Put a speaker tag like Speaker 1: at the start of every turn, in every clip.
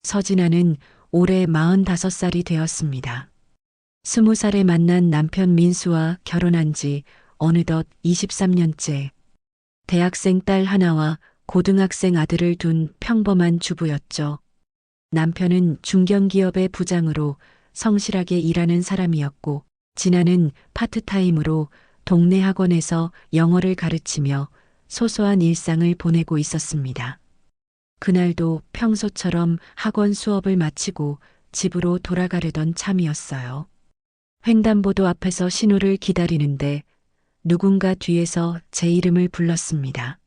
Speaker 1: 서진아는 올해 45살이 되었습니다. 20살에 만난 남편 민수와 결혼한 지 어느덧 23년째. 대학생 딸 하나와 고등학생 아들을 둔 평범한 주부였죠. 남편은 중견기업의 부장으로 성실하게 일하는 사람이었고, 진아는 파트타임으로 동네 학원에서 영어를 가르치며 소소한 일상을 보내고 있었습니다. 그날도 평소처럼 학원 수업을 마치고 집으로 돌아가려던 참이었어요. 횡단보도 앞에서 신호를 기다리는데 누군가 뒤에서 제 이름을 불렀습니다.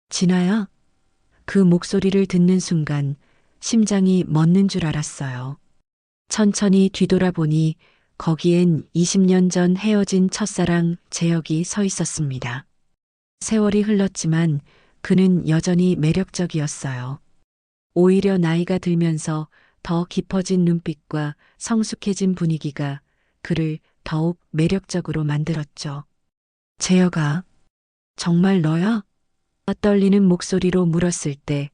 Speaker 1: 진아야? 그 목소리를 듣는 순간 심장이 멎는 줄 알았어요. 천천히 뒤돌아보니 거기엔 20년 전 헤어진 첫사랑 재혁이 서 있었습니다. 세월이 흘렀지만 그는 여전히 매력적이었어요. 오히려 나이가 들면서 더 깊어진 눈빛과 성숙해진 분위기가 그를 더욱 매력적으로 만들었죠. 재혁아, 정말 너야? 떨리는 목소리로 물었을 때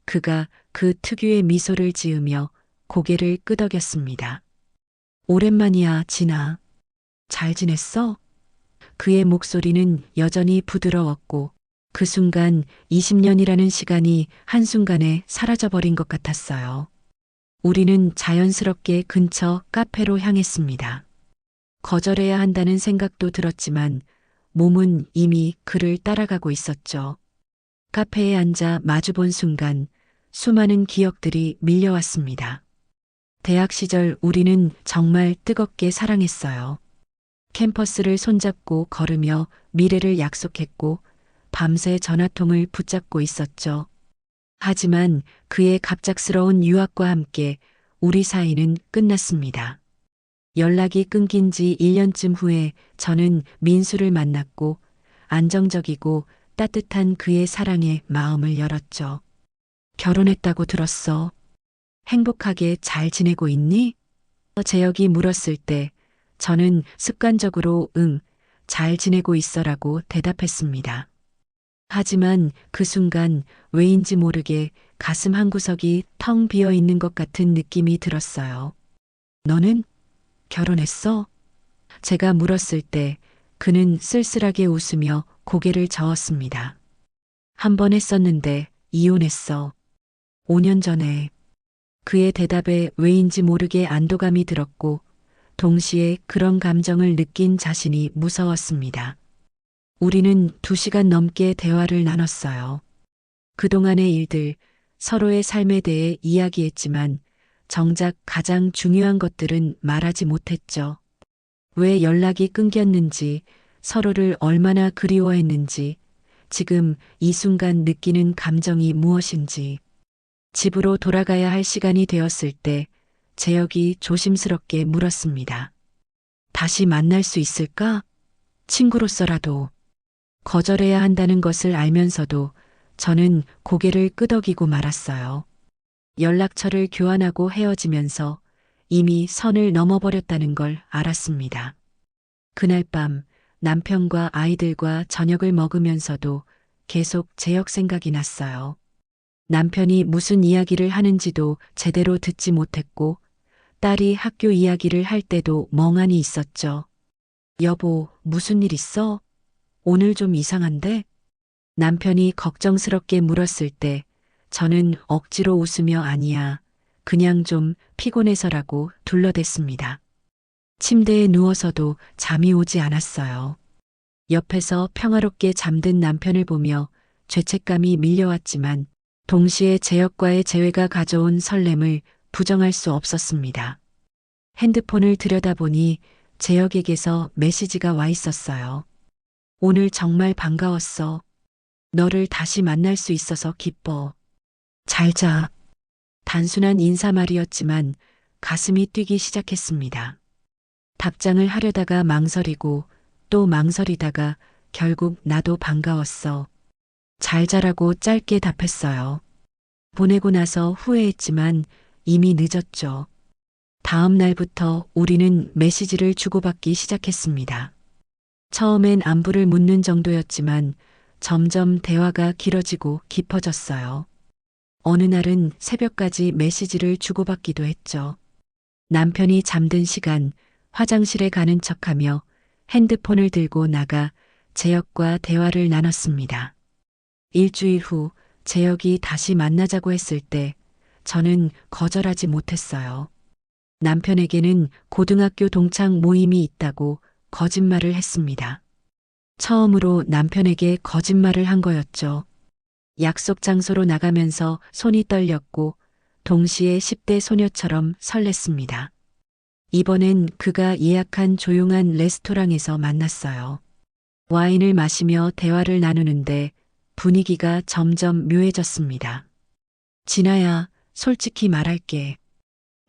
Speaker 1: 그가 그 특유의 미소를 지으며 고개를 끄덕였습니다. 오랜만이야, 진아. 잘 지냈어? 그의 목소리는 여전히 부드러웠고 그 순간 20년이라는 시간이 한순간에 사라져버린 것 같았어요. 우리는 자연스럽게 근처 카페로 향했습니다. 거절해야 한다는 생각도 들었지만 몸은 이미 그를 따라가고 있었죠. 카페에 앉아 마주본 순간 수많은 기억들이 밀려왔습니다. 대학 시절 우리는 정말 뜨겁게 사랑했어요. 캠퍼스를 손잡고 걸으며 미래를 약속했고 밤새 전화통을 붙잡고 있었죠. 하지만 그의 갑작스러운 유학과 함께 우리 사이는 끝났습니다. 연락이 끊긴 지 1년쯤 후에 저는 민수를 만났고 안정적이고 따뜻한 그의 사랑에 마음을 열었죠. 결혼했다고 들었어. 행복하게 잘 지내고 있니? 재혁이 물었을 때 저는 습관적으로 응, 잘 지내고 있어라고 대답했습니다. 하지만 그 순간 왜인지 모르게 가슴 한구석이 텅 비어 있는 것 같은 느낌이 들었어요. 너는 결혼했어? 제가 물었을 때 그는 쓸쓸하게 웃으며 고개를 저었습니다. 한 번 했었는데 이혼했어. 5년 전에. 그의 대답에 왜인지 모르게 안도감이 들었고 동시에 그런 감정을 느낀 자신이 무서웠습니다. 우리는 2시간 넘게 대화를 나눴어요. 그동안의 일들, 서로의 삶에 대해 이야기했지만 정작 가장 중요한 것들은 말하지 못했죠. 왜 연락이 끊겼는지, 서로를 얼마나 그리워했는지, 지금 이 순간 느끼는 감정이 무엇인지. 집으로 돌아가야 할 시간이 되었을 때 재혁이 조심스럽게 물었습니다. 다시 만날 수 있을까? 친구로서라도. 거절해야 한다는 것을 알면서도 저는 고개를 끄덕이고 말았어요. 연락처를 교환하고 헤어지면서 이미 선을 넘어버렸다는 걸 알았습니다. 그날 밤 남편과 아이들과 저녁을 먹으면서도 계속 재혁 생각이 났어요. 남편이 무슨 이야기를 하는지도 제대로 듣지 못했고 딸이 학교 이야기를 할 때도 멍하니 있었죠. 여보, 무슨 일 있어? 오늘 좀 이상한데? 남편이 걱정스럽게 물었을 때 저는 억지로 웃으며 아니야. 그냥 좀 피곤해서라고 둘러댔습니다. 침대에 누워서도 잠이 오지 않았어요. 옆에서 평화롭게 잠든 남편을 보며 죄책감이 밀려왔지만 동시에 재혁과의 재회가 가져온 설렘을 부정할 수 없었습니다. 핸드폰을 들여다보니 재혁에게서 메시지가 와 있었어요. 오늘 정말 반가웠어. 너를 다시 만날 수 있어서 기뻐. 잘 자. 단순한 인사말이었지만 가슴이 뛰기 시작했습니다. 답장을 하려다가 망설이고 또 망설이다가 결국 나도 반가웠어. 잘 자라고 짧게 답했어요. 보내고 나서 후회했지만 이미 늦었죠. 다음 날부터 우리는 메시지를 주고받기 시작했습니다. 처음엔 안부를 묻는 정도였지만 점점 대화가 길어지고 깊어졌어요. 어느 날은 새벽까지 메시지를 주고받기도 했죠. 남편이 잠든 시간 화장실에 가는 척하며 핸드폰을 들고 나가 재혁과 대화를 나눴습니다. 일주일 후 재혁이 다시 만나자고 했을 때 저는 거절하지 못했어요. 남편에게는 고등학교 동창 모임이 있다고 거짓말을 했습니다. 처음으로 남편에게 거짓말을 한 거였죠. 약속 장소로 나가면서 손이 떨렸고 동시에 10대 소녀처럼 설렜습니다. 이번엔 그가 예약한 조용한 레스토랑에서 만났어요. 와인을 마시며 대화를 나누는데 분위기가 점점 묘해졌습니다. 진아야, 솔직히 말할게.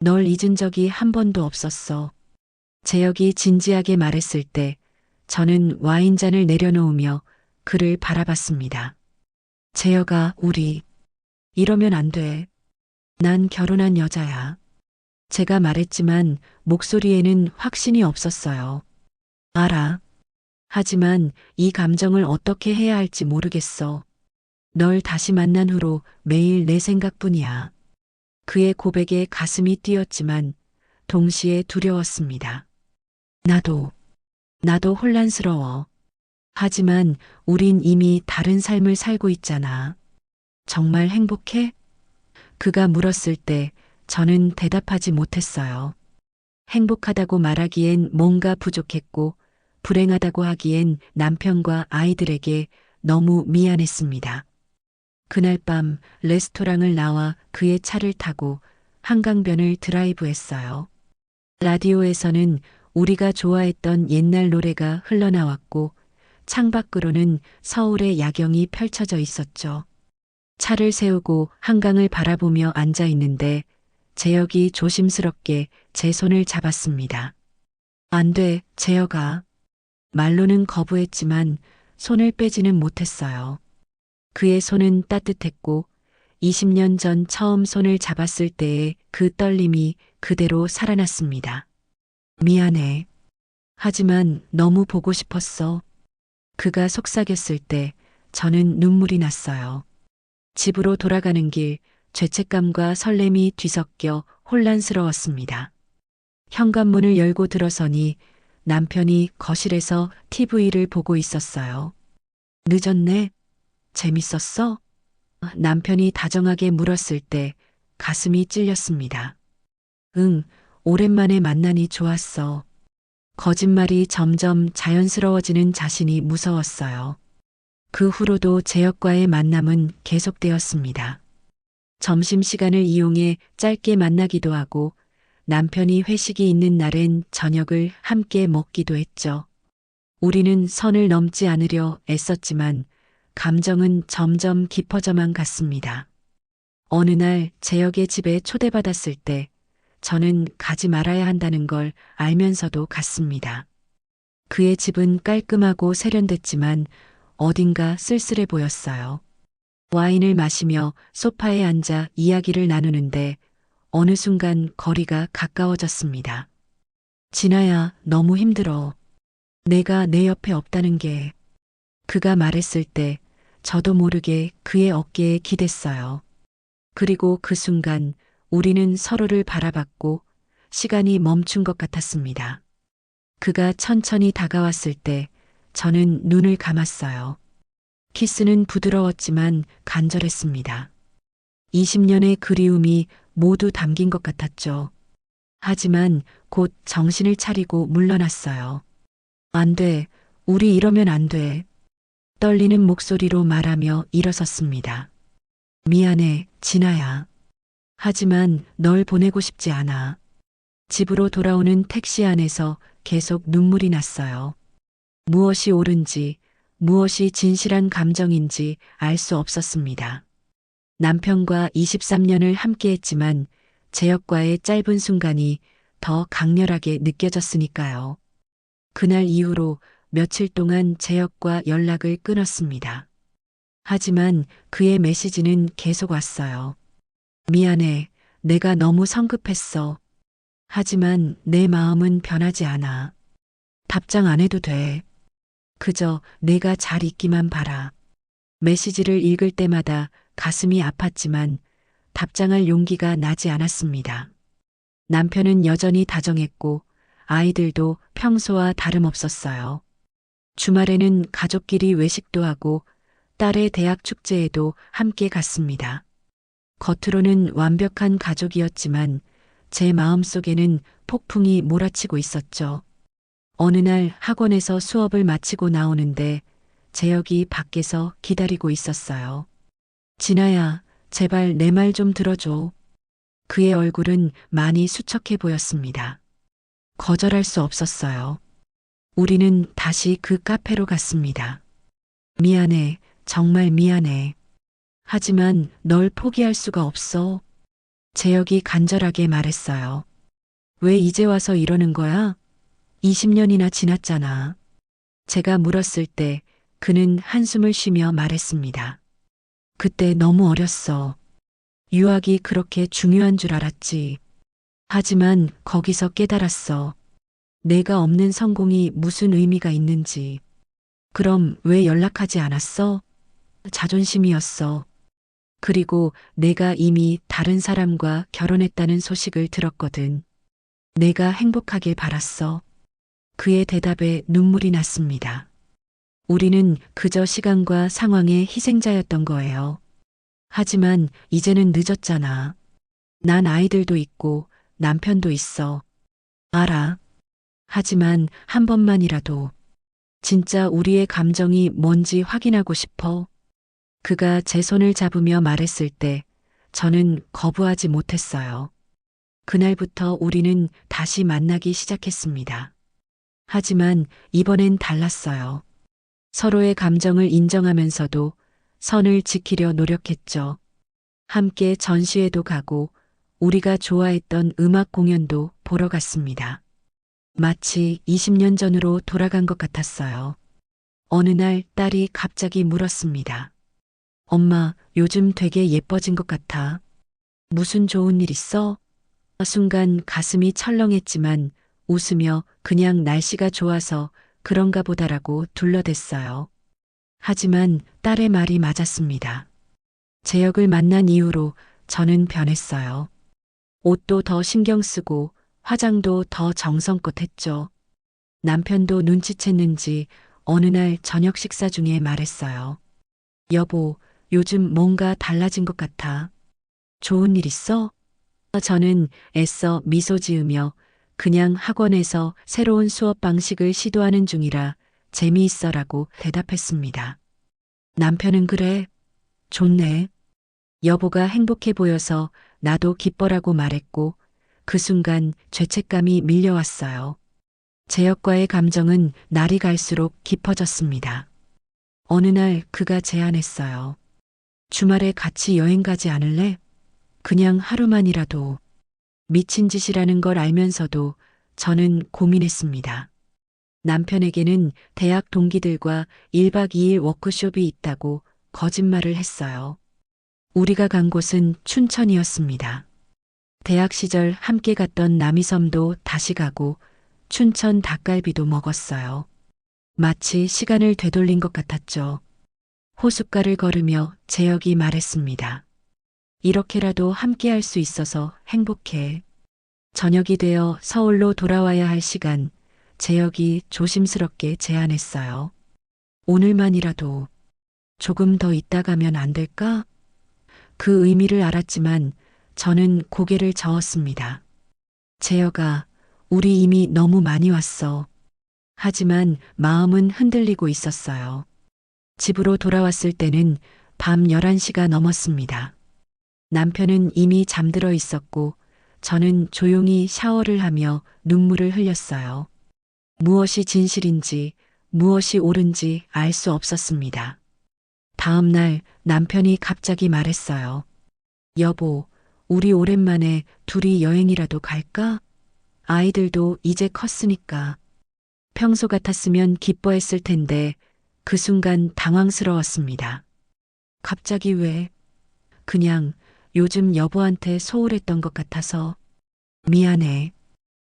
Speaker 1: 널 잊은 적이 한 번도 없었어. 재혁이 진지하게 말했을 때 저는 와인잔을 내려놓으며 그를 바라봤습니다. 재혁아, 우리 이러면 안 돼. 난 결혼한 여자야. 제가 말했지만 목소리에는 확신이 없었어요. 알아. 하지만 이 감정을 어떻게 해야 할지 모르겠어. 널 다시 만난 후로 매일 내 생각뿐이야. 그의 고백에 가슴이 뛰었지만 동시에 두려웠습니다. 나도 혼란스러워. 하지만 우린 이미 다른 삶을 살고 있잖아. 정말 행복해? 그가 물었을 때 저는 대답하지 못했어요. 행복하다고 말하기엔 뭔가 부족했고 불행하다고 하기엔 남편과 아이들에게 너무 미안했습니다. 그날 밤 레스토랑을 나와 그의 차를 타고 한강변을 드라이브했어요. 라디오에서는 우리가 좋아했던 옛날 노래가 흘러나왔고 창밖으로는 서울의 야경이 펼쳐져 있었죠. 차를 세우고 한강을 바라보며 앉아 있는데 재혁이 조심스럽게 제 손을 잡았습니다. 안 돼, 재혁아. 말로는 거부했지만 손을 빼지는 못했어요. 그의 손은 따뜻했고 20년 전 처음 손을 잡았을 때의 그 떨림이 그대로 살아났습니다. 미안해. 하지만 너무 보고 싶었어. 그가 속삭였을 때 저는 눈물이 났어요. 집으로 돌아가는 길 죄책감과 설렘이 뒤섞여 혼란스러웠습니다. 현관문을 열고 들어서니 남편이 거실에서 TV를 보고 있었어요. 늦었네? 재밌었어? 남편이 다정하게 물었을 때 가슴이 찔렸습니다. 응, 오랜만에 만나니 좋았어. 거짓말이 점점 자연스러워지는 자신이 무서웠어요. 그 후로도 재혁과의 만남은 계속되었습니다. 점심시간을 이용해 짧게 만나기도 하고 남편이 회식이 있는 날엔 저녁을 함께 먹기도 했죠. 우리는 선을 넘지 않으려 애썼지만 감정은 점점 깊어져만 갔습니다. 어느 날 재혁의 집에 초대받았을 때 저는 가지 말아야 한다는 걸 알면서도 갔습니다. 그의 집은 깔끔하고 세련됐지만 어딘가 쓸쓸해 보였어요. 와인을 마시며 소파에 앉아 이야기를 나누는데 어느 순간 거리가 가까워졌습니다. 진아야, 너무 힘들어. 내가 내 옆에 없다는 게. 그가 말했을 때 저도 모르게 그의 어깨에 기댔어요. 그리고 그 순간 우리는 서로를 바라봤고 시간이 멈춘 것 같았습니다. 그가 천천히 다가왔을 때 저는 눈을 감았어요. 키스는 부드러웠지만 간절했습니다. 20년의 그리움이 모두 담긴 것 같았죠. 하지만 곧 정신을 차리고 물러났어요. 안 돼. 우리 이러면 안 돼. 떨리는 목소리로 말하며 일어섰습니다. 미안해, 진아야. 하지만 널 보내고 싶지 않아. 집으로 돌아오는 택시 안에서 계속 눈물이 났어요. 무엇이 옳은지, 무엇이 진실한 감정인지 알 수 없었습니다. 남편과 23년을 함께했지만 재혁과의 짧은 순간이 더 강렬하게 느껴졌으니까요. 그날 이후로 며칠 동안 재혁과 연락을 끊었습니다. 하지만 그의 메시지는 계속 왔어요. 미안해, 내가 너무 성급했어. 하지만 내 마음은 변하지 않아. 답장 안 해도 돼. 그저 내가 잘 있기만 바라. 메시지를 읽을 때마다 가슴이 아팠지만 답장할 용기가 나지 않았습니다. 남편은 여전히 다정했고 아이들도 평소와 다름없었어요. 주말에는 가족끼리 외식도 하고 딸의 대학 축제에도 함께 갔습니다. 겉으로는 완벽한 가족이었지만 제 마음속에는 폭풍이 몰아치고 있었죠. 어느 날 학원에서 수업을 마치고 나오는데 재혁이 밖에서 기다리고 있었어요. 진아야, 제발 내 말 좀 들어줘. 그의 얼굴은 많이 수척해 보였습니다. 거절할 수 없었어요. 우리는 다시 그 카페로 갔습니다. 미안해, 정말 미안해. 하지만 널 포기할 수가 없어. 재혁이 간절하게 말했어요. 왜 이제 와서 이러는 거야? 20년이나 지났잖아. 제가 물었을 때 그는 한숨을 쉬며 말했습니다. 그때 너무 어렸어. 유학이 그렇게 중요한 줄 알았지. 하지만 거기서 깨달았어. 내가 없는 성공이 무슨 의미가 있는지. 그럼 왜 연락하지 않았어? 자존심이었어. 그리고 내가 이미 다른 사람과 결혼했다는 소식을 들었거든. 내가 행복하길 바랐어. 그의 대답에 눈물이 났습니다. 우리는 그저 시간과 상황의 희생자였던 거예요. 하지만 이제는 늦었잖아. 난 아이들도 있고 남편도 있어. 알아. 하지만 한 번만이라도 진짜 우리의 감정이 뭔지 확인하고 싶어. 그가 제 손을 잡으며 말했을 때 저는 거부하지 못했어요. 그날부터 우리는 다시 만나기 시작했습니다. 하지만 이번엔 달랐어요. 서로의 감정을 인정하면서도 선을 지키려 노력했죠. 함께 전시회도 가고 우리가 좋아했던 음악 공연도 보러 갔습니다. 마치 20년 전으로 돌아간 것 같았어요. 어느 날 딸이 갑자기 물었습니다. 엄마, 요즘 되게 예뻐진 것 같아. 무슨 좋은 일 있어? 순간 가슴이 철렁했지만 웃으며 그냥 날씨가 좋아서 그런가 보다라고 둘러댔어요. 하지만 딸의 말이 맞았습니다. 재혁을 만난 이후로 저는 변했어요. 옷도 더 신경 쓰고 화장도 더 정성껏 했죠. 남편도 눈치챘는지 어느 날 저녁 식사 중에 말했어요. 여보, 요즘 뭔가 달라진 것 같아. 좋은 일 있어? 저는 애써 미소 지으며 그냥 학원에서 새로운 수업 방식을 시도하는 중이라 재미있어라고 대답했습니다. 남편은 그래? 좋네. 여보가 행복해 보여서 나도 기뻐라고 말했고 그 순간 죄책감이 밀려왔어요. 재혁과의 감정은 날이 갈수록 깊어졌습니다. 어느 날 그가 제안했어요. 주말에 같이 여행 가지 않을래? 그냥 하루만이라도. 미친 짓이라는 걸 알면서도 저는 고민했습니다. 남편에게는 대학 동기들과 1박 2일 워크숍이 있다고 거짓말을 했어요. 우리가 간 곳은 춘천이었습니다. 대학 시절 함께 갔던 남이섬도 다시 가고 춘천 닭갈비도 먹었어요. 마치 시간을 되돌린 것 같았죠. 호숫가를 걸으며 재혁이 말했습니다. 이렇게라도 함께 할 수 있어서 행복해. 저녁이 되어 서울로 돌아와야 할 시간, 재혁이 조심스럽게 제안했어요. 오늘만이라도 조금 더 있다 가면 안 될까? 그 의미를 알았지만 저는 고개를 저었습니다. 재혁아, 우리 이미 너무 많이 왔어. 하지만 마음은 흔들리고 있었어요. 집으로 돌아왔을 때는 밤 11시가 넘었습니다. 남편은 이미 잠들어 있었고 저는 조용히 샤워를 하며 눈물을 흘렸어요. 무엇이 진실인지 무엇이 옳은지 알 수 없었습니다. 다음 날 남편이 갑자기 말했어요. 여보, 우리 오랜만에 둘이 여행이라도 갈까? 아이들도 이제 컸으니까. 평소 같았으면 기뻐했을 텐데 그 순간 당황스러웠습니다. 갑자기 왜? 그냥 요즘 여보한테 소홀했던 것 같아서. 미안해.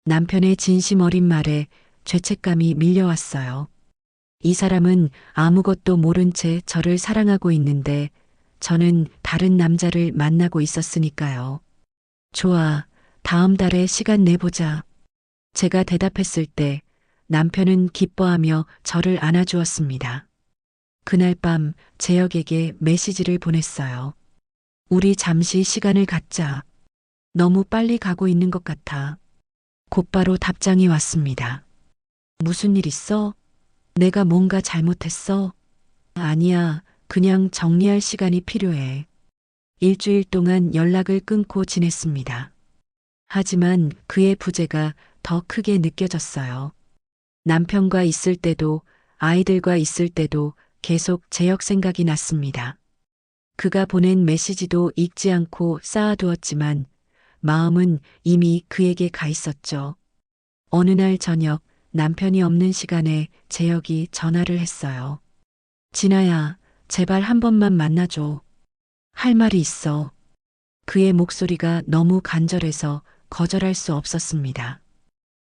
Speaker 1: 남편의 진심 어린 말에 죄책감이 밀려왔어요. 이 사람은 아무것도 모른 채 저를 사랑하고 있는데 저는 다른 남자를 만나고 있었으니까요. 좋아. 다음 달에 시간 내보자. 제가 대답했을 때 남편은 기뻐하며 저를 안아주었습니다. 그날 밤 재혁에게 메시지를 보냈어요. 우리 잠시 시간을 갖자. 너무 빨리 가고 있는 것 같아. 곧바로 답장이 왔습니다. 무슨 일 있어? 내가 뭔가 잘못했어? 아니야. 그냥 정리할 시간이 필요해. 일주일 동안 연락을 끊고 지냈습니다. 하지만 그의 부재가 더 크게 느껴졌어요. 남편과 있을 때도 아이들과 있을 때도 계속 재혁 생각이 났습니다. 그가 보낸 메시지도 읽지 않고 쌓아두었지만 마음은 이미 그에게 가 있었죠. 어느 날 저녁 남편이 없는 시간에 재혁이 전화를 했어요. 진아야, 제발 한 번만 만나줘. 할 말이 있어. 그의 목소리가 너무 간절해서 거절할 수 없었습니다.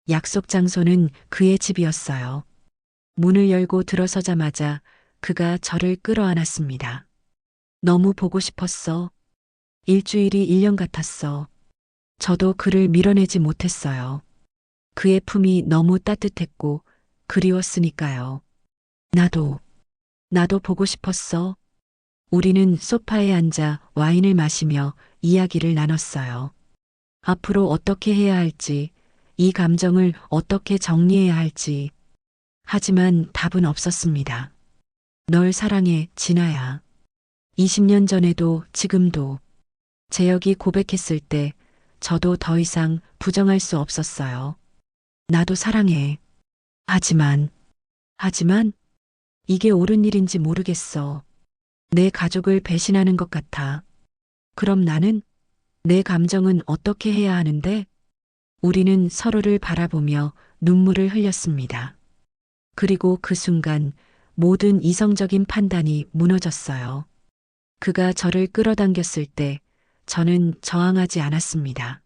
Speaker 1: 약속 장소는 그의 집이었어요. 문을 열고 들어서자마자 그가 저를 끌어안았습니다. 너무 보고 싶었어. 일주일이 1년 같았어. 저도 그를 밀어내지 못했어요. 그의 품이 너무 따뜻했고 그리웠으니까요. 나도 보고 싶었어. 우리는 소파에 앉아 와인을 마시며 이야기를 나눴어요. 앞으로 어떻게 해야 할지, 이 감정을 어떻게 정리해야 할지. 하지만 답은 없었습니다. 널 사랑해, 진아야. 20년 전에도 지금도. 재혁이 고백했을 때 저도 더 이상 부정할 수 없었어요. 나도 사랑해. 하지만, 이게 옳은 일인지 모르겠어. 내 가족을 배신하는 것 같아. 그럼 나는? 내 감정은 어떻게 해야 하는데? 우리는 서로를 바라보며 눈물을 흘렸습니다. 그리고 그 순간 모든 이성적인 판단이 무너졌어요. 그가 저를 끌어당겼을 때 저는 저항하지 않았습니다.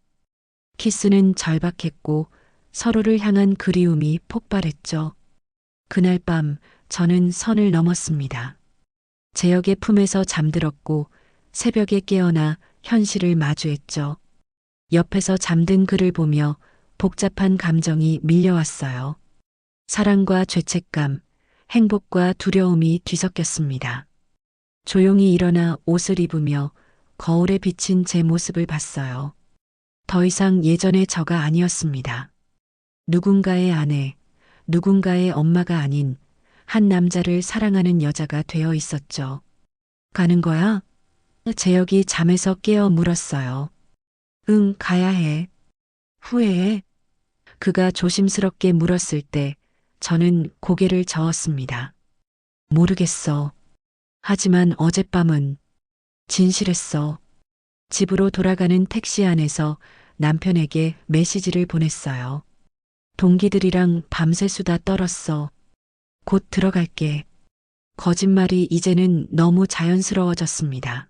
Speaker 1: 키스는 절박했고 서로를 향한 그리움이 폭발했죠. 그날 밤 저는 선을 넘었습니다. 재혁의 품에서 잠들었고 새벽에 깨어나 현실을 마주했죠. 옆에서 잠든 그를 보며 복잡한 감정이 밀려왔어요. 사랑과 죄책감, 행복과 두려움이 뒤섞였습니다. 조용히 일어나 옷을 입으며 거울에 비친 제 모습을 봤어요. 더 이상 예전의 저가 아니었습니다. 누군가의 아내, 누군가의 엄마가 아닌 한 남자를 사랑하는 여자가 되어 있었죠. 가는 거야? 재혁이 잠에서 깨어 물었어요. 응, 가야 해. 후회해? 그가 조심스럽게 물었을 때 저는 고개를 저었습니다. 모르겠어. 하지만 어젯밤은 진실했어. 집으로 돌아가는 택시 안에서 남편에게 메시지를 보냈어요. 동기들이랑 밤새 수다 떨었어. 곧 들어갈게. 거짓말이 이제는 너무 자연스러워졌습니다.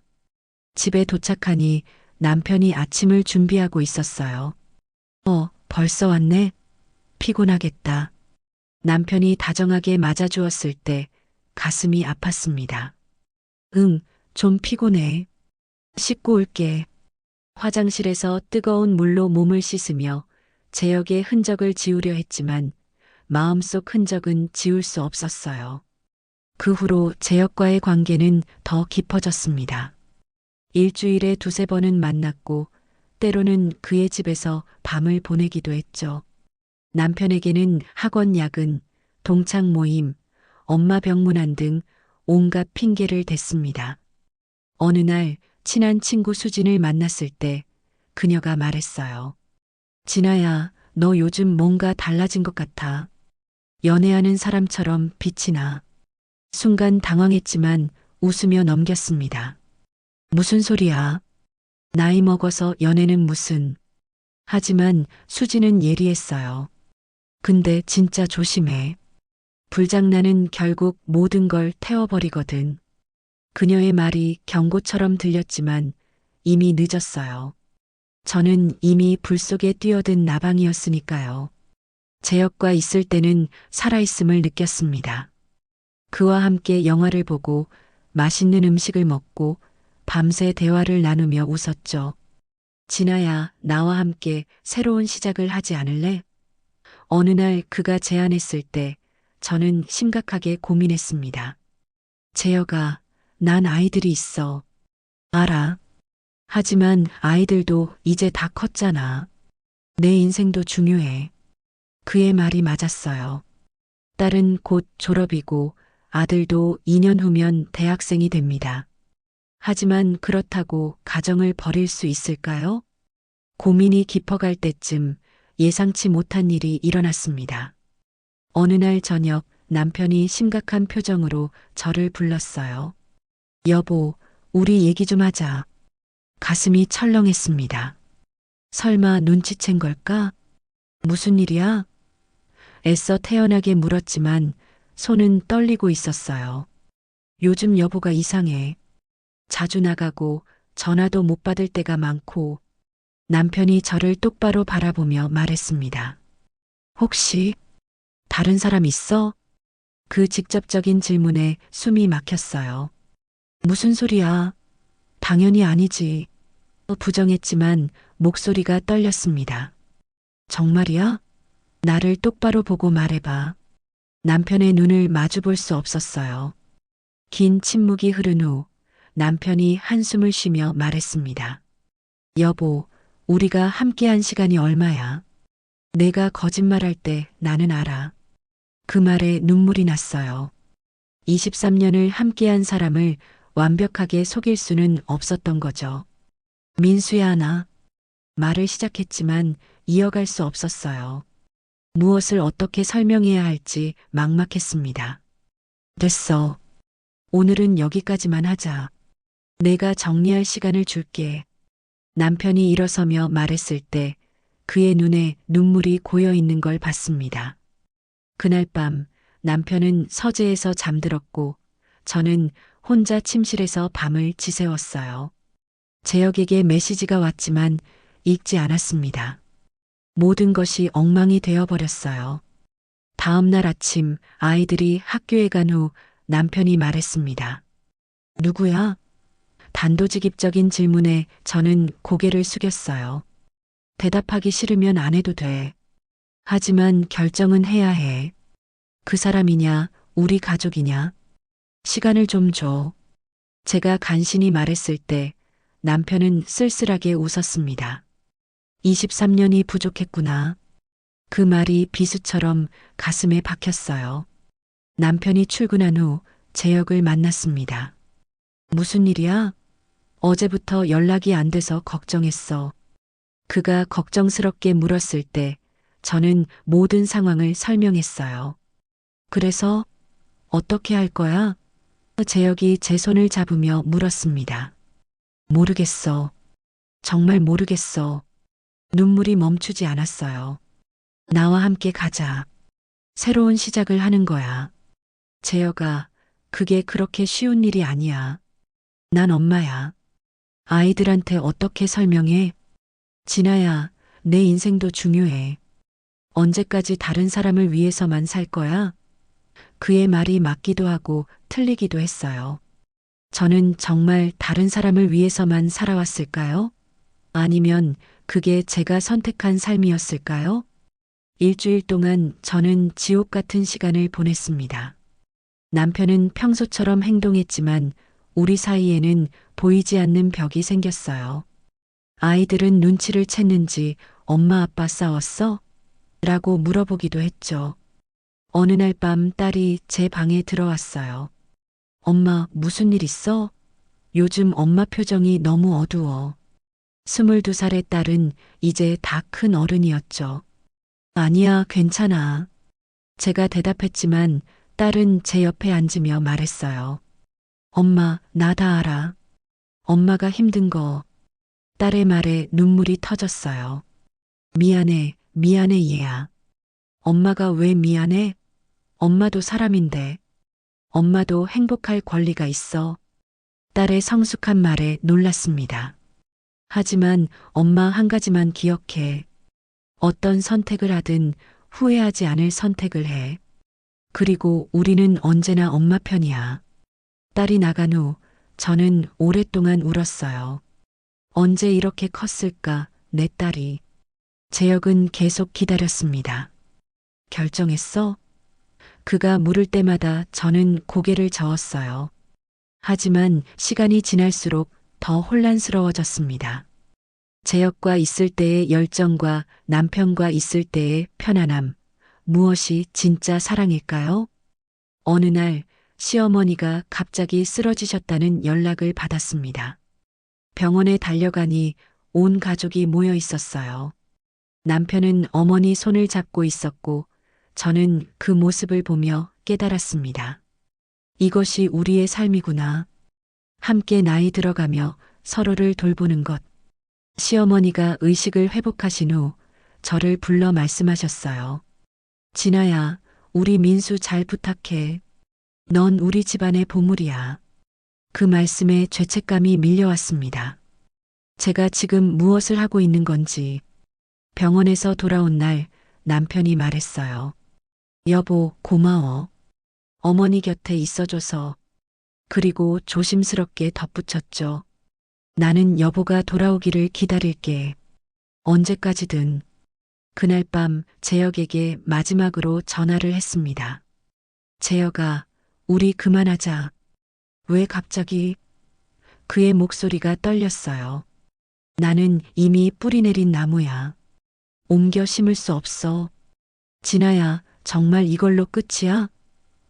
Speaker 1: 집에 도착하니 남편이 아침을 준비하고 있었어요. 벌써 왔네? 피곤하겠다. 남편이 다정하게 맞아주었을 때 가슴이 아팠습니다. 응, 좀 피곤해. 씻고 올게. 화장실에서 뜨거운 물로 몸을 씻으며 재혁의 흔적을 지우려 했지만 마음속 흔적은 지울 수 없었어요. 그 후로 재혁과의 관계는 더 깊어졌습니다. 일주일에 두세 번은 만났고 때로는 그의 집에서 밤을 보내기도 했죠. 남편에게는 학원 야근, 동창 모임, 엄마 병문안 등 온갖 핑계를 댔습니다. 어느 날 친한 친구 수진을 만났을 때 그녀가 말했어요. 진아야, 너 요즘 뭔가 달라진 것 같아. 연애하는 사람처럼 빛이 나. 순간 당황했지만 웃으며 넘겼습니다. 무슨 소리야? 나이 먹어서 연애는 무슨. 하지만 수지는 예리했어요. 근데 진짜 조심해. 불장난은 결국 모든 걸 태워버리거든. 그녀의 말이 경고처럼 들렸지만 이미 늦었어요. 저는 이미 불 속에 뛰어든 나방이었으니까요. 재혁과 있을 때는 살아있음을 느꼈습니다. 그와 함께 영화를 보고 맛있는 음식을 먹고 밤새 대화를 나누며 웃었죠. 진아야, 나와 함께 새로운 시작을 하지 않을래? 어느 날 그가 제안했을 때 저는 심각하게 고민했습니다. 재혁아, 난 아이들이 있어. 알아. 하지만 아이들도 이제 다 컸잖아. 내 인생도 중요해. 그의 말이 맞았어요. 딸은 곧 졸업이고 아들도 2년 후면 대학생이 됩니다. 하지만 그렇다고 가정을 버릴 수 있을까요? 고민이 깊어갈 때쯤 예상치 못한 일이 일어났습니다. 어느 날 저녁 남편이 심각한 표정으로 저를 불렀어요. 여보, 우리 얘기 좀 하자. 가슴이 철렁했습니다. 설마 눈치챈 걸까? 무슨 일이야? 애써 태연하게 물었지만 손은 떨리고 있었어요. 요즘 여보가 이상해. 자주 나가고 전화도 못 받을 때가 많고 남편이 저를 똑바로 바라보며 말했습니다. 혹시 다른 사람 있어? 그 직접적인 질문에 숨이 막혔어요. 무슨 소리야? 당연히 아니지. 부정했지만 목소리가 떨렸습니다. 정말이야? 나를 똑바로 보고 말해봐. 남편의 눈을 마주 볼 수 없었어요. 긴 침묵이 흐른 후 남편이 한숨을 쉬며 말했습니다. 여보, 우리가 함께한 시간이 얼마야? 내가 거짓말할 때 나는 알아. 그 말에 눈물이 났어요. 23년을 함께한 사람을 완벽하게 속일 수는 없었던 거죠. 민수야, 나 말을 시작했지만 이어갈 수 없었어요. 무엇을 어떻게 설명해야 할지 막막했습니다. 됐어. 오늘은 여기까지만 하자. 내가 정리할 시간을 줄게. 남편이 일어서며 말했을 때 그의 눈에 눈물이 고여 있는 걸 봤습니다. 그날 밤 남편은 서재에서 잠들었고 저는 혼자 침실에서 밤을 지새웠어요. 재혁에게 메시지가 왔지만 읽지 않았습니다. 모든 것이 엉망이 되어버렸어요. 다음 날 아침 아이들이 학교에 간 후 남편이 말했습니다. 누구야? 단도직입적인 질문에 저는 고개를 숙였어요. 대답하기 싫으면 안 해도 돼. 하지만 결정은 해야 해. 그 사람이냐, 우리 가족이냐? 시간을 좀 줘. 제가 간신히 말했을 때 남편은 쓸쓸하게 웃었습니다. 23년이 부족했구나. 그 말이 비수처럼 가슴에 박혔어요. 남편이 출근한 후 재혁을 만났습니다. 무슨 일이야? 어제부터 연락이 안 돼서 걱정했어. 그가 걱정스럽게 물었을 때 저는 모든 상황을 설명했어요. 그래서 어떻게 할 거야? 재혁이 제 손을 잡으며 물었습니다. 모르겠어. 정말 모르겠어. 눈물이 멈추지 않았어요. 나와 함께 가자. 새로운 시작을 하는 거야. 재혁아, 그게 그렇게 쉬운 일이 아니야. 난 엄마야. 아이들한테 어떻게 설명해? 진아야, 내 인생도 중요해. 언제까지 다른 사람을 위해서만 살 거야? 그의 말이 맞기도 하고 틀리기도 했어요. 저는 정말 다른 사람을 위해서만 살아왔을까요? 아니면 그게 제가 선택한 삶이었을까요? 일주일 동안 저는 지옥 같은 시간을 보냈습니다. 남편은 평소처럼 행동했지만 우리 사이에는 보이지 않는 벽이 생겼어요. 아이들은 눈치를 챘는지 엄마 아빠 싸웠어? 라고 물어보기도 했죠. 어느 날 밤 딸이 제 방에 들어왔어요. 엄마, 무슨 일 있어? 요즘 엄마 표정이 너무 어두워. 22살의 딸은 이제 다 큰 어른이었죠. 아니야, 괜찮아. 제가 대답했지만 딸은 제 옆에 앉으며 말했어요. 엄마, 나 다 알아. 엄마가 힘든 거. 딸의 말에 눈물이 터졌어요. 미안해, 미안해, 얘야. 엄마가 왜 미안해? 엄마도 사람인데. 엄마도 행복할 권리가 있어. 딸의 성숙한 말에 놀랐습니다. 하지만 엄마 한 가지만 기억해. 어떤 선택을 하든 후회하지 않을 선택을 해. 그리고 우리는 언제나 엄마 편이야. 딸이 나간 후 저는 오랫동안 울었어요. 언제 이렇게 컸을까, 내 딸이. 재혁은 계속 기다렸습니다. 결정했어? 그가 물을 때마다 저는 고개를 저었어요. 하지만 시간이 지날수록 더 혼란스러워졌습니다. 재혁과 있을 때의 열정과 남편과 있을 때의 편안함, 무엇이 진짜 사랑일까요? 어느 날 시어머니가 갑자기 쓰러지셨다는 연락을 받았습니다. 병원에 달려가니 온 가족이 모여 있었어요. 남편은 어머니 손을 잡고 있었고 저는 그 모습을 보며 깨달았습니다. 이것이 우리의 삶이구나. 함께 나이 들어가며 서로를 돌보는 것. 시어머니가 의식을 회복하신 후 저를 불러 말씀하셨어요. 진아야, 우리 민수 잘 부탁해. 넌 우리 집안의 보물이야. 그 말씀에 죄책감이 밀려왔습니다. 제가 지금 무엇을 하고 있는 건지. 병원에서 돌아온 날 남편이 말했어요. 여보, 고마워. 어머니 곁에 있어줘서. 그리고 조심스럽게 덧붙였죠. 나는 여보가 돌아오기를 기다릴게. 언제까지든. 그날 밤 재혁에게 마지막으로 전화를 했습니다. 재혁아, 우리 그만하자. 왜 갑자기? 그의 목소리가 떨렸어요. 나는 이미 뿌리 내린 나무야. 옮겨 심을 수 없어. 진아야, 정말 이걸로 끝이야?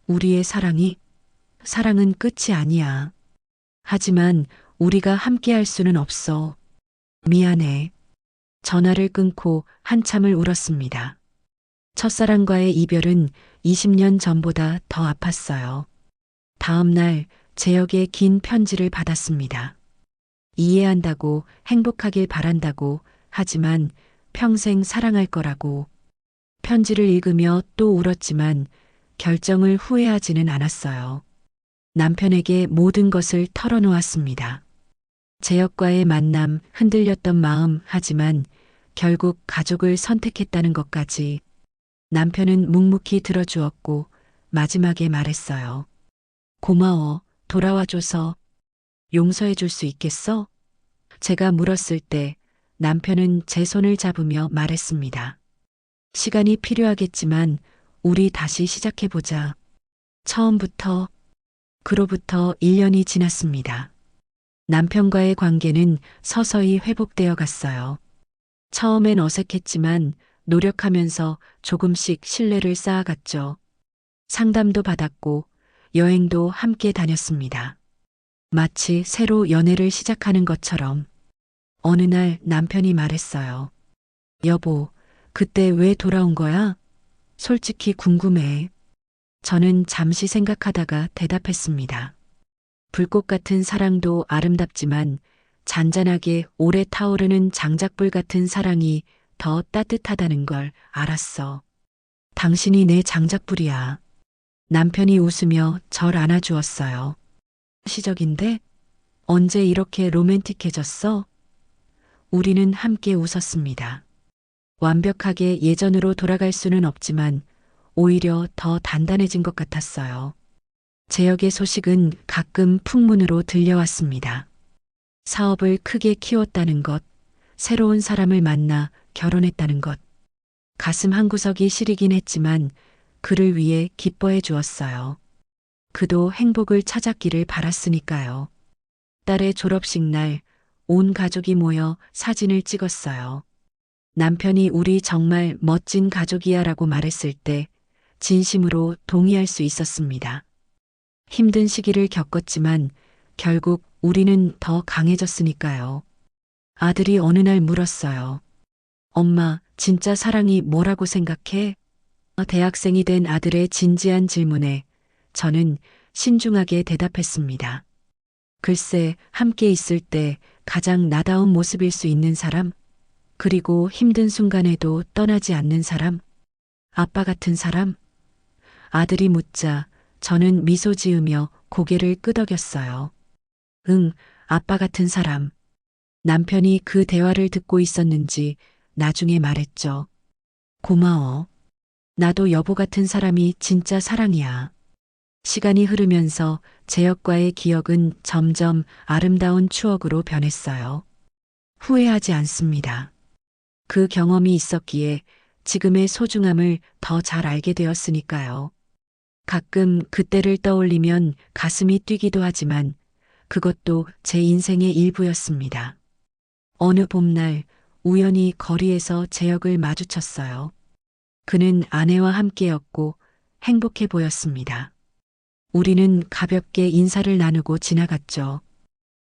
Speaker 1: 우리의 사랑이? 사랑은 끝이 아니야. 하지만 우리가 함께 할 수는 없어. 미안해. 전화를 끊고 한참을 울었습니다. 첫사랑과의 이별은 20년 전보다 더 아팠어요. 다음 날 재혁의 긴 편지를 받았습니다. 이해한다고, 행복하길 바란다고, 하지만 평생 사랑할 거라고. 편지를 읽으며 또 울었지만 결정을 후회하지는 않았어요. 남편에게 모든 것을 털어놓았습니다. 재혁과의 만남, 흔들렸던 마음, 하지만 결국 가족을 선택했다는 것까지. 남편은 묵묵히 들어주었고 마지막에 말했어요. 고마워, 돌아와줘서. 용서해 줄 수 있겠어? 제가 물었을 때 남편은 제 손을 잡으며 말했습니다. 시간이 필요하겠지만 우리 다시 시작해보자. 처음부터. 그로부터 1년이 지났습니다. 남편과의 관계는 서서히 회복되어 갔어요. 처음엔 어색했지만 노력하면서 조금씩 신뢰를 쌓아갔죠. 상담도 받았고 여행도 함께 다녔습니다. 마치 새로 연애를 시작하는 것처럼. 어느 날 남편이 말했어요. 여보, 그때 왜 돌아온 거야? 솔직히 궁금해. 저는 잠시 생각하다가 대답했습니다. 불꽃 같은 사랑도 아름답지만 잔잔하게 오래 타오르는 장작불 같은 사랑이 더 따뜻하다는 걸 알았어. 당신이 내 장작불이야. 남편이 웃으며 절 안아주었어요. 시적인데? 언제 이렇게 로맨틱해졌어? 우리는 함께 웃었습니다. 완벽하게 예전으로 돌아갈 수는 없지만 오히려 더 단단해진 것 같았어요. 재혁의 소식은 가끔 풍문으로 들려왔습니다. 사업을 크게 키웠다는 것, 새로운 사람을 만나 결혼했다는 것. 가슴 한구석이 시리긴 했지만 그를 위해 기뻐해 주었어요. 그도 행복을 찾았기를 바랐으니까요. 딸의 졸업식 날 온 가족이 모여 사진을 찍었어요. 남편이 우리 정말 멋진 가족이야 라고 말했을 때 진심으로 동의할 수 있었습니다. 힘든 시기를 겪었지만 결국 우리는 더 강해졌으니까요. 아들이 어느 날 물었어요. 엄마, 진짜 사랑이 뭐라고 생각해? 대학생이 된 아들의 진지한 질문에 저는 신중하게 대답했습니다. 글쎄, 함께 있을 때 가장 나다운 모습일 수 있는 사람, 그리고 힘든 순간에도 떠나지 않는 사람, 아빠 같은 사람. 아들이 묻자 저는 미소 지으며 고개를 끄덕였어요. 응, 아빠 같은 사람. 남편이 그 대화를 듣고 있었는지 나중에 말했죠. 고마워. 나도 여보 같은 사람이 진짜 사랑이야. 시간이 흐르면서 재혁과의 기억은 점점 아름다운 추억으로 변했어요. 후회하지 않습니다. 그 경험이 있었기에 지금의 소중함을 더 잘 알게 되었으니까요. 가끔 그때를 떠올리면 가슴이 뛰기도 하지만 그것도 제 인생의 일부였습니다. 어느 봄날 우연히 거리에서 재혁을 마주쳤어요. 그는 아내와 함께였고 행복해 보였습니다. 우리는 가볍게 인사를 나누고 지나갔죠.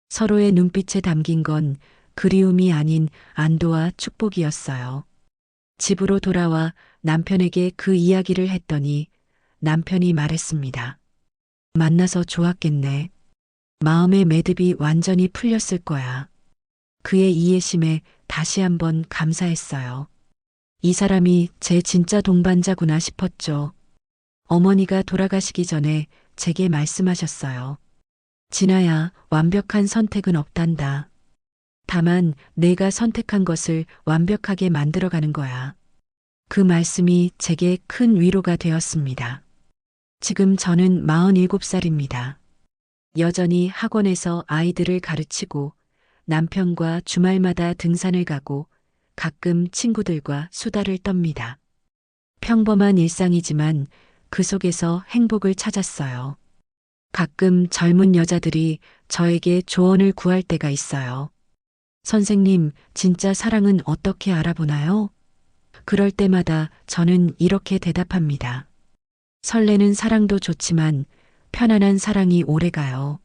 Speaker 1: 서로의 눈빛에 담긴 건 그리움이 아닌 안도와 축복이었어요. 집으로 돌아와 남편에게 그 이야기를 했더니 남편이 말했습니다. 만나서 좋았겠네. 마음의 매듭이 완전히 풀렸을 거야. 그의 이해심에 다시 한번 감사했어요. 이 사람이 제 진짜 동반자구나 싶었죠. 어머니가 돌아가시기 전에 제게 말씀하셨어요. 진아야, 완벽한 선택은 없단다. 다만 내가 선택한 것을 완벽하게 만들어가는 거야. 그 말씀이 제게 큰 위로가 되었습니다. 지금 저는 47살입니다. 여전히 학원에서 아이들을 가르치고 남편과 주말마다 등산을 가고 가끔 친구들과 수다를 떱니다. 평범한 일상이지만 그 속에서 행복을 찾았어요. 가끔 젊은 여자들이 저에게 조언을 구할 때가 있어요. 선생님, 진짜 사랑은 어떻게 알아보나요? 그럴 때마다 저는 이렇게 대답합니다. 설레는 사랑도 좋지만 편안한 사랑이 오래가요.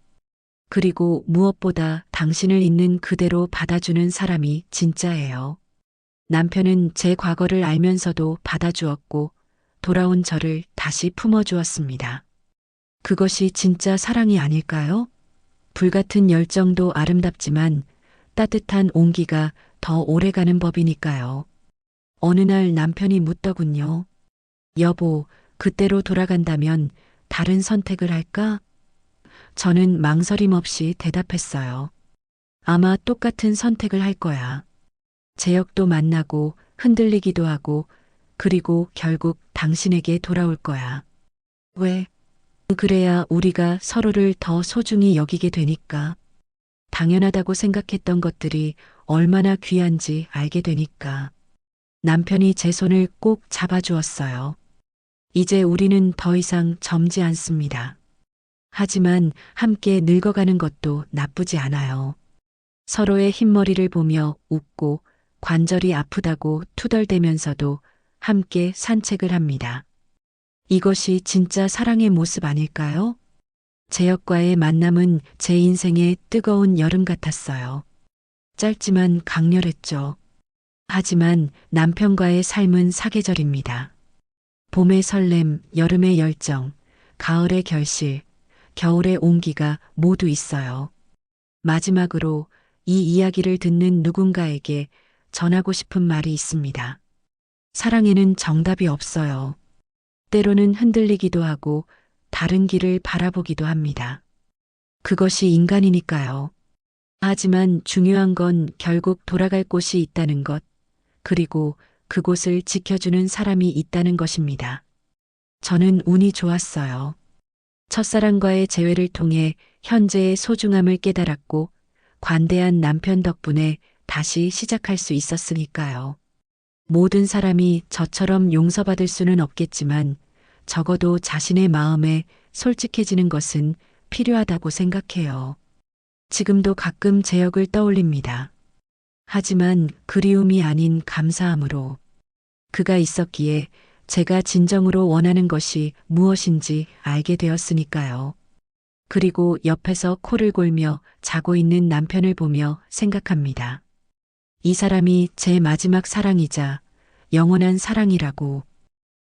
Speaker 1: 그리고 무엇보다 당신을 있는 그대로 받아주는 사람이 진짜예요. 남편은 제 과거를 알면서도 받아주었고 돌아온 저를 다시 품어주었습니다. 그것이 진짜 사랑이 아닐까요? 불같은 열정도 아름답지만 따뜻한 온기가 더 오래가는 법이니까요. 어느 날 남편이 묻더군요. 여보, 그때로 돌아간다면 다른 선택을 할까? 저는 망설임 없이 대답했어요. 아마 똑같은 선택을 할 거야. 재혁도 만나고 흔들리기도 하고 그리고 결국 당신에게 돌아올 거야. 왜? 그래야 우리가 서로를 더 소중히 여기게 되니까. 당연하다고 생각했던 것들이 얼마나 귀한지 알게 되니까. 남편이 제 손을 꼭 잡아주었어요. 이제 우리는 더 이상 젊지 않습니다. 하지만 함께 늙어가는 것도 나쁘지 않아요. 서로의 흰머리를 보며 웃고 관절이 아프다고 투덜대면서도 함께 산책을 합니다. 이것이 진짜 사랑의 모습 아닐까요? 재혁과의 만남은 제 인생의 뜨거운 여름 같았어요. 짧지만 강렬했죠. 하지만 남편과의 삶은 사계절입니다. 봄의 설렘, 여름의 열정, 가을의 결실, 겨울의 온기가 모두 있어요. 마지막으로 이 이야기를 듣는 누군가에게 전하고 싶은 말이 있습니다. 사랑에는 정답이 없어요. 때로는 흔들리기도 하고 다른 길을 바라보기도 합니다. 그것이 인간이니까요. 하지만 중요한 건 결국 돌아갈 곳이 있다는 것, 그리고 그곳을 지켜주는 사람이 있다는 것입니다. 저는 운이 좋았어요. 첫사랑과의 재회를 통해 현재의 소중함을 깨달았고 관대한 남편 덕분에 다시 시작할 수 있었으니까요. 모든 사람이 저처럼 용서받을 수는 없겠지만 적어도 자신의 마음에 솔직해지는 것은 필요하다고 생각해요. 지금도 가끔 재혁을 떠올립니다. 하지만 그리움이 아닌 감사함으로. 그가 있었기에 제가 진정으로 원하는 것이 무엇인지 알게 되었으니까요. 그리고 옆에서 코를 골며 자고 있는 남편을 보며 생각합니다. 이 사람이 제 마지막 사랑이자 영원한 사랑이라고.